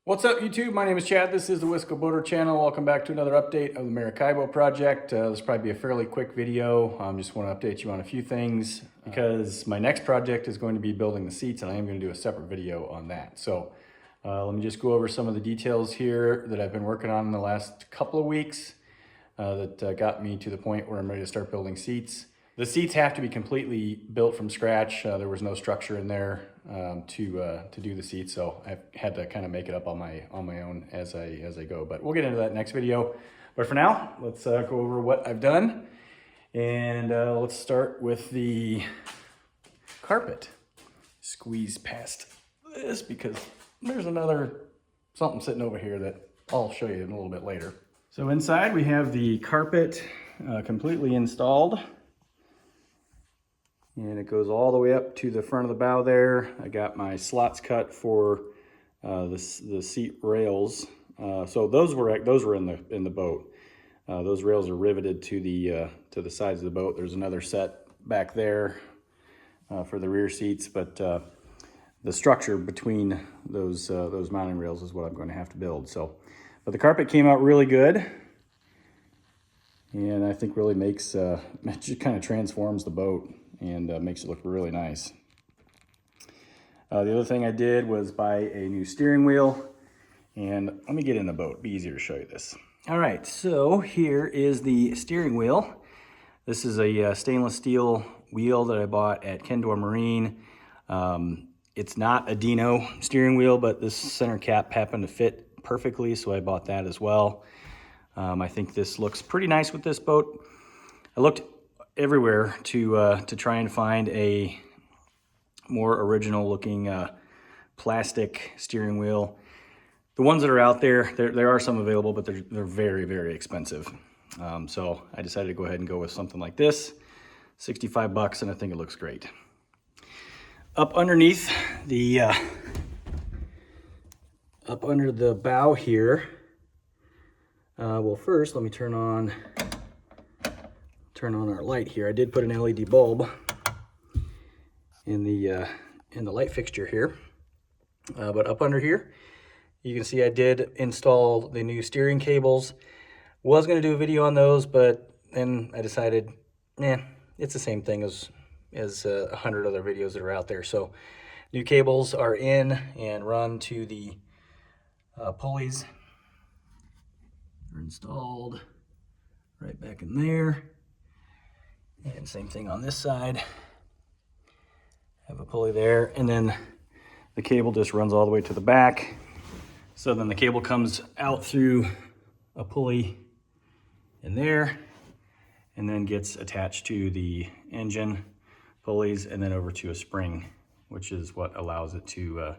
What's up YouTube? My name is Chad. This is the Wisco Boater channel. Welcome back to another update of the Maracaibo project. This will probably be a fairly quick video. Just want to update you on a few things because my next project is going to be building the seats and I am going to do a separate video on that. So let me just go over some of the details here that I've been working on in the last couple of weeks that got me to the point where I'm ready to start building seats. The seats have to be completely built from scratch. There was no structure in there to do the seats, so I've had to kind of make it up on my own as I go. But we'll get into that next video. But for now, let's go over what I've done, and let's start with the carpet. Squeeze past this because there's something sitting over here that I'll show you in a little bit later. So inside we have the carpet completely installed. And it goes all the way up to the front of the bow there. I got my slots cut for the seat rails. So those were in the boat. Those rails are riveted to the sides of the boat. There's another set back there for the rear seats, but the structure between those mounting rails is what I'm going to have to build. So, but the carpet came out really good, and I think really makes it just kind of transforms the boat and makes it look really nice. The other thing I did was buy a new steering wheel, and let me get in the boat, be easier to show you this. All right, so here is the steering wheel. This is a stainless steel wheel that I bought at Kendor Marine. It's not a Dino steering wheel, but this center cap happened to fit perfectly, so I bought that as well. I think this looks pretty nice with this boat. I looked everywhere to try and find a more original looking plastic steering wheel. The ones that are out there are some available, but they're very, very expensive. So I decided to go ahead and go with something like this, 65 bucks, and I think it looks great. Up underneath the up under the bow here. Well, first let me turn on our light here. I did put an LED bulb in the light fixture here, but up under here you can see I did install the new steering cables. Was going to do a video on those, but then I decided it's the same thing as 100 other videos that are out there. So new cables are in and run to the pulleys. They're installed right back in there. And same thing on this side. Have a pulley there, and then the cable just runs all the way to the back. So then the cable comes out through a pulley in there, and then gets attached to the engine pulleys, and then over to a spring, which is what allows it to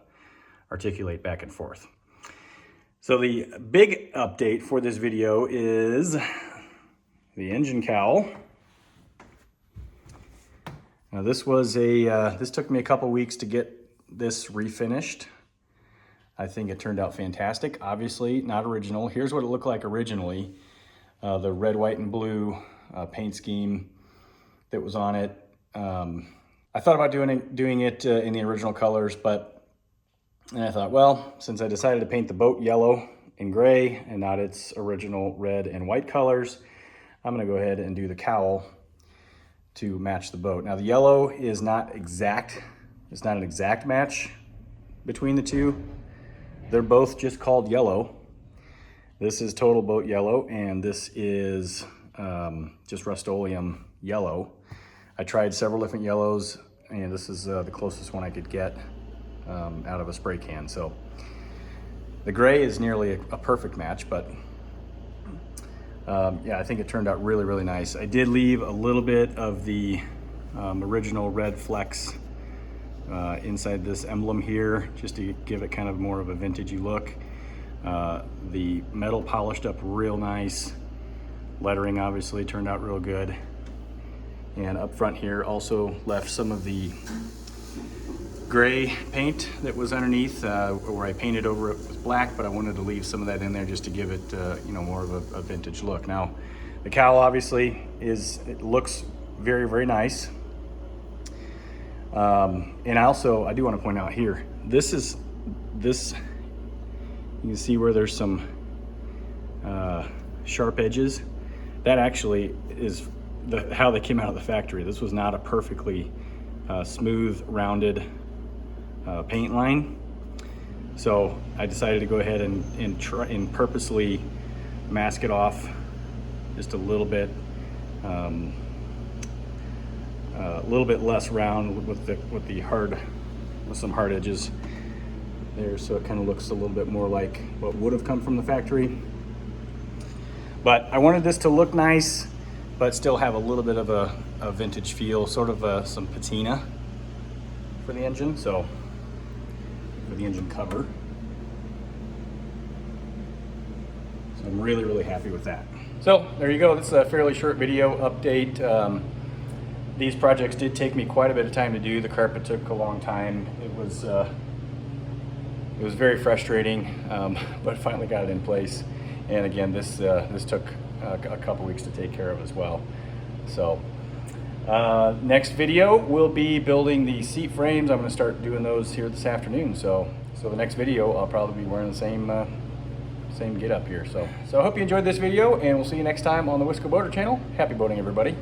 articulate back and forth. So the big update for this video is the engine cowl. Now this took me a couple weeks to get this refinished. I think it turned out fantastic. Obviously not original. Here's what it looked like originally. The red, white, and blue paint scheme that was on it. I thought about doing it in the original colors, but then I thought, well, since I decided to paint the boat yellow and gray and not its original red and white colors, I'm gonna go ahead and do the cowl to match the boat. Now the yellow is not exact. It's not an exact match between the two. They're both just called yellow. This is total boat yellow, and this is just Rust-Oleum yellow. I tried several different yellows, and this is the closest one I could get out of a spray can. So the gray is nearly a perfect match, but yeah, I think it turned out really, really nice. I did leave a little bit of the original red flex inside this emblem here, just to give it kind of more of a vintagey look. The metal polished up real nice. Lettering obviously turned out real good. And up front here also left some of the gray paint that was underneath where I painted over it with black, but I wanted to leave some of that in there just to give it more of a vintage look. Now the cowl obviously it looks very, very nice. And I do want to point out here, this You can see where there's some sharp edges. That actually is how they came out of the factory. This was not a perfectly smooth, rounded paint line. So I decided to go ahead and try and purposely mask it off just a little bit less round with some hard edges there, so it kind of looks a little bit more like what would have come from the factory. But I wanted this to look nice, but still have a little bit of a vintage feel, sort of some patina for the engine. So for the engine cover. So I'm really, really happy with that. So there you go. This is a fairly short video update. These projects did take me quite a bit of time to do. The carpet took a long time. It was very frustrating, but finally got it in place. And again, this took a couple weeks to take care of as well. So next video we'll be building the seat frames. I'm going to start doing those here this afternoon. So the next video I'll probably be wearing the same get up here. So I hope you enjoyed this video, and we'll see you next time on the Wisco Boater channel. Happy boating, everybody.